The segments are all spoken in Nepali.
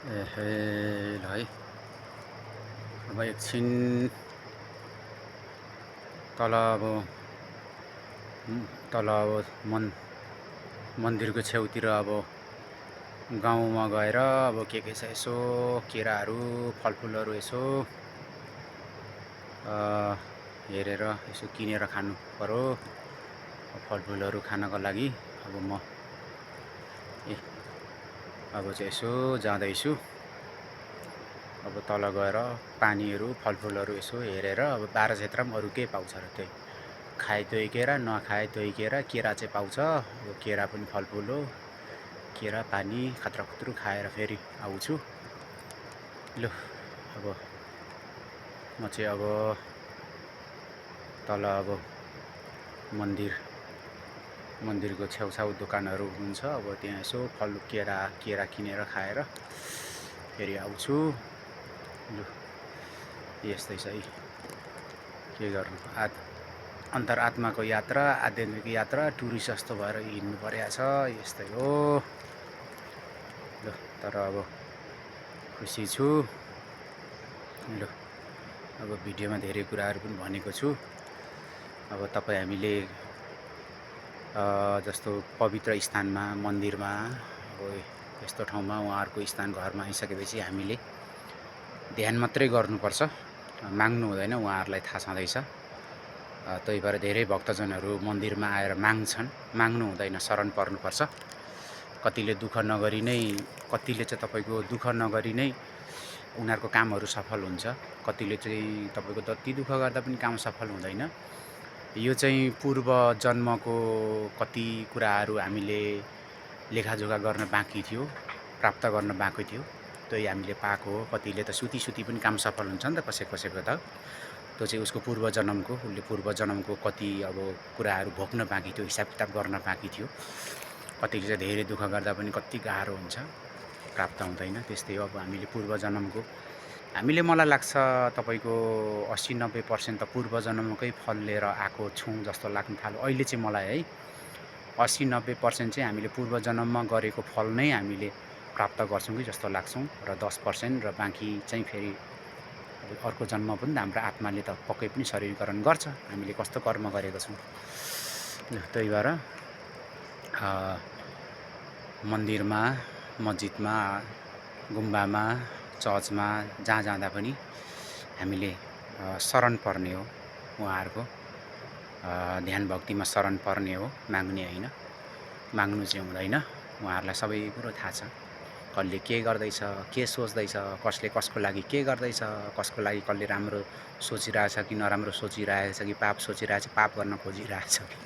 एहे ल है अब एकछिन तल अब मन्दिरको छेउतिर अब गाउँमा गएर अब के छ यसो केराहरू फलफुलहरू यसो हेरेर यसो किनेर खानु पर्यो। फलफुलहरू खानको लागि अब म अब चाहिँ यसो जाँदैछु। अब तल गएर पानीहरू फलफुलहरू यसो हेरेर अब 12 क्षेत्रमा अरू के पाउँछ र त्यही खाए त्योही केरा नखाए त्योही केरा। केरा चाहिँ पाउँछ, अब केरा पनि फलफुल हो। केरा पानी खत्रखुत्रु खाएर फेरि आउँछु। लु अब म चाहिँ अब तल अब मन्दिरको छेउछाउ दोकानहरू हुन्छ, अब त्यहाँ यसो फल केरा किनेर खाएर फेरि आउँछु। लु यस्तै छ है, के गर्नु। अन्तरात्माको यात्रा, आध्यात्मिक यात्रा टुरिस्ट जस्तो भएर हिँड्नु परेको छ। यस्तै हो। लु तर अब खुसी छु। लु अब भिडियोमा धेरै कुराहरू पनि भनेको छु। अब हामीले जस्तो पवित्र स्थानमा मन्दिरमा अब यस्तो ठाउँमा उहाँहरूको स्थान घरमा आइसकेपछि हामीले ध्यान मात्रै गर्नुपर्छ, माग्नु हुँदैन। उहाँहरूलाई थाहा छँदैछ। त्यही भएर धेरै भक्तजनहरू मन्दिरमा आएर माग्नु हुँदैन, शरण पर्नुपर्छ। कतिले दुःख नगरी नै, कतिले चाहिँ तपाईँको दुःख नगरी नै उनीहरूको कामहरू सफल हुन्छ। कतिले चाहिँ तपाईँको जति दुःख गर्दा पनि काम सफल हुँदैन। यो चाहिँ पूर्व जन्मको कति कुराहरू हामीले लेखाजोखा गर्न बाँकी थियो, प्राप्त गर्न बाँकी थियो, त्यही हामीले पाएको हो। कतिले त सुती पनि काम सफल हुन्छ नि त कसैको त। त्यो चाहिँ उसको उसले पूर्व जन्मको कति अब कुराहरू भोग्न बाँकी थियो, हिसाब किताब गर्न बाँकी थियो। कतिले चाहिँ धेरै दुःख गर्दा पनि कति गाह्रो हुन्छ, प्राप्त हुँदैन। त्यस्तै हो, अब हामीले पूर्व जन्मको मलाई लाग्छ तपाईँको 80-90% त पूर्व जन्मकै फल लिएर आएको छौँ जस्तो लाग्न थाल्यो अहिले चाहिँ मलाई है। 80-90% चाहिँ हामीले पूर्व जन्ममा गरेको फल नै हामीले प्राप्त गर्छौँ कि जस्तो लाग्छौँ, र 10% र बाँकी चाहिँ फेरि अर्को जन्म पनि त हाम्रो आत्माले त पक्कै पनि शरीरीकरण गर्छ, हामीले कस्तो कर्म गरेको छौँ। त्यही भएर मन्दिरमा, मस्जिदमा, गुम्बामा, चर्चमा जहाँ जाँदा पनि हामीले शरण पर्ने हो। उहाँहरूको ध्यान भक्तिमा शरण पर्ने हो, माग्ने होइन। माग्नु चाहिँ हुँदैन। उहाँहरूलाई सबै कुरो थाहा छ, कसले के गर्दैछ, के सोच्दैछ, कसले कसको लागि के गर्दैछ, कसको लागि कसले राम्रो सोचिरहेछ कि नराम्रो सोचिरहेछ कि पाप सोचिरहेछ, पाप गर्न खोजिरहेछ कि,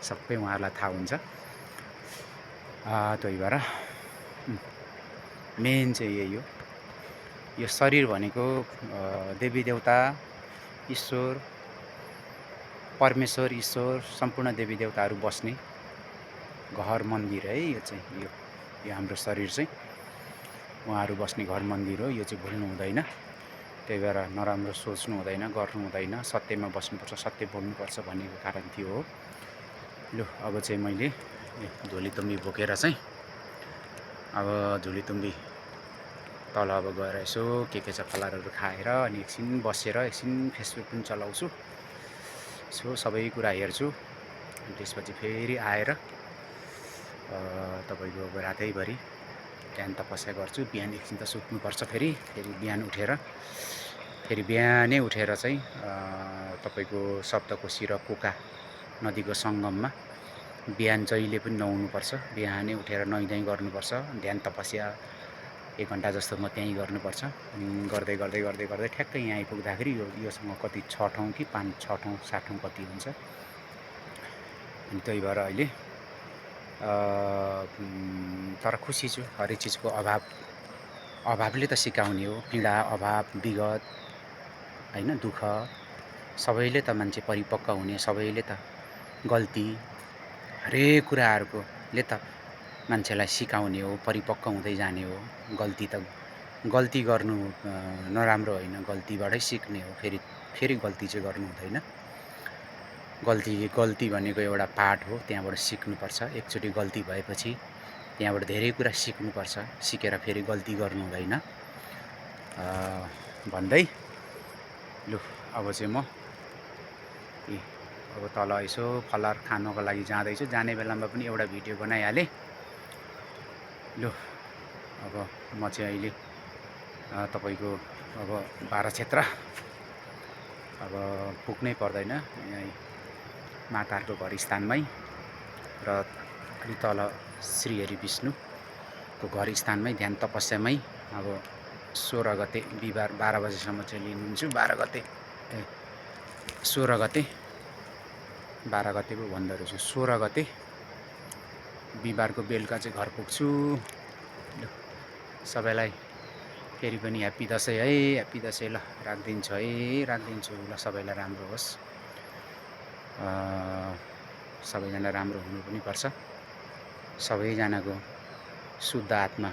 सबै उहाँहरूलाई थाहा हुन्छ। त्यही भएर मेन चाहिँ यही हो। यो शरीर भनेको देवी देवता, ईश्वर, परमेश्वर, ईश्वर, सम्पूर्ण देवी देवताहरू बस्ने घर मन्दिर है। यो चाहिँ यो हाम्रो शरीर चाहिँ उहाँहरू बस्ने घर मन्दिर हो। यो चाहिँ भुल्नु हुँदैन। त्यही भएर नराम्रो सोच्नु हुँदैन, गर्नु हुँदैन, सत्यमा बस्नुपर्छ, सत्य बोल्नुपर्छ भनेको कारण त्यो हो। लु अब चाहिँ मैले झोलीतुम्बी बोकेर चाहिँ अब झोलीतुम्बी तल अब गएर यसो के छ फलारहरू खाएर अनि एकछिन बसेर एकछिन फेसबुक पनि चलाउँछु, यसो सबै कुरा हेर्छु। अनि त्यसपछि फेरि आएर तपाईँको अब रातैभरि ध्यान तपस्या गर्छु। बिहान एकछिन त सुत्नुपर्छ, फेरि बिहानै उठेर चाहिँ तपाईँको सप्तकोशी र कोका नदीको सङ्गममा बिहान जहिले पनि नुहाउनुपर्छ। बिहानै उठेर नुहाइधुवाइ गर्नुपर्छ। ध्यान तपस्या 1 घन्टा जस्तो म त्यहीँ गर्नुपर्छ। गर्दै गर्दै गर्दै गर्दै ठ्याक्कै यहाँ आइपुग्दाखेरि योसँग कति 6 ठाउँ कि 5-6 ठाउँ 7 ठाउँ कति हुन्छ। अनि त्यही भएर अहिले तर खुसी छु। हरेक चिजको अभावले त सिकाउने हो। पीडा, अभाव, विगत होइन, दुःख सबैले त मान्छे परिपक्व हुने, सबैले त गल्ती, हरेक कुराहरूकोले त मान्छेलाई सिकाउने हो, परिपक्व हुँदै जाने हो। गल्ती गर्नु नराम्रो होइन, गल्तीबाटै सिक्ने हो। फेरि गल्ती चाहिँ गर्नु हुँदैन। गल्ती भनेको एउटा पाठ हो, त्यहाँबाट सिक्नुपर्छ। एकचोटि गल्ती भएपछि त्यहाँबाट धेरै कुरा सिक्नुपर्छ, सिकेर फेरि गल्ती गर्नु हुँदैन भन्दै लु अब चाहिँ म अब तल यसो फलार खानको लागि जाँदैछु। जाने बेलामा पनि एउटा भिडियो बनाइहालेँ। लु अब म चाहिँ अहिले तपाईँको अब बारा क्षेत्र अब पुग्नै पर्दैन, यहीँ माताहरूको घर स्थानमै र अलि तल श्रीहरि विष्णुको घर स्थानमै ध्यान तपस्यामै अब 16 गते बिहिबार 12 बजेसम्म चाहिँ लिनुहुन्छ। 12 गते 16 गते 12 गते पो भन्दो रहेछु, 16 गते बिहिबारको बेलुका चाहिँ घर पुग्छु। ल सबैलाई फेरि पनि ह्याप्पी दसैँ है, ह्याप्पी दसैँ। ल राखिदिन्छु है, राखिदिन्छु। ल सबैलाई राम्रो होस्, सबैजना राम्रो हुनु पनि पर्छ। सबैजनाको शुद्ध आत्मा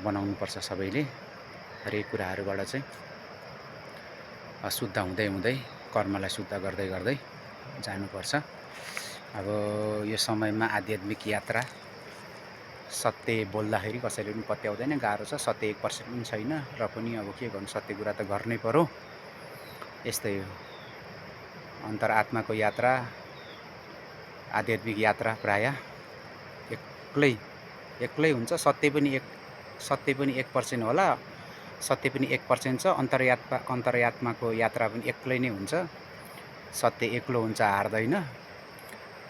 बनाउनुपर्छ सबैले। हरेक कुराहरूबाट चाहिँ शुद्ध हुँदै हुँदै कर्मलाई शुद्ध गर्दै गर्दै जानुपर्छ। अब यो समयमा आध्यात्मिक यात्रा सत्य बोल्दाखेरि कसैले पनि पत्याउँदैन, गाह्रो छ। सत्य 1% पनि छैन, र पनि अब के गर्नु, सत्य कुरा त गर्नै पर्यो। यस्तै हो अन्तरात्माको यात्रा, आध्यात्मिक यात्रा प्राय एक्लै हुन्छ। सत्य पनि 1% होला, सत्य पनि 1% छ। अन्तरात्माको यात्रा पनि एक्लै नै हुन्छ। सत्य एक्लो हुन्छ, हार्दैन,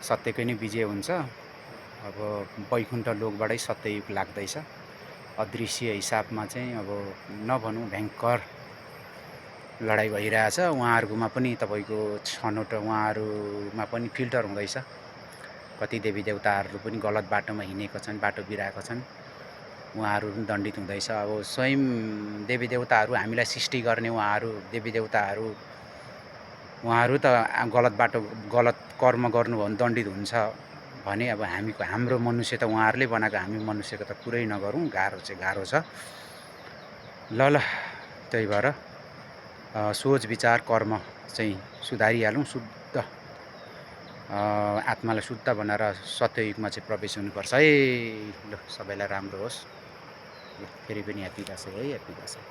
सत्यकै नै विजय हुन्छ। अब वैकुण्ठ लोकबाटै सत्ययुग लाग्दैछ। अदृश्य हिसाबमा चाहिँ अब नभनौँ भयङ्कर लडाइँ भइरहेछ। उहाँहरूकोमा पनि तपाईँको छनौट, उहाँहरूमा पनि फिल्टर हुँदैछ। कति देवी देवताहरू पनि गलत बाटोमा हिँडेका छन्, बाटो बिराएका छन्, उहाँहरू पनि दण्डित हुँदैछ। अब स्वयं देवी देवताहरू हामीलाई सृष्टि गर्ने उहाँहरू देवी देवताहरू, उहाँहरू त गलत बाटो गलत कर्म गर्नुभयो भने दण्डित हुन्छ भने अब हाम्रो मनुष्य त उहाँहरूले बनाएको, हामी मनुष्यको त कुरै नगरौँ। गाह्रो चाहिँ गाह्रो छ। ल त्यही भएर सोच विचार कर्म चाहिँ सुधारिहालौँ। शुद्ध आत्मालाई शुद्ध बनाएर सत्ययुगमा चाहिँ प्रवेश हुनुपर्छ है। ल सबैलाई राम्रो होस्। ल फेरि पनि ह्याप्पी दसैँ है, ह्याप्पी दसैँ।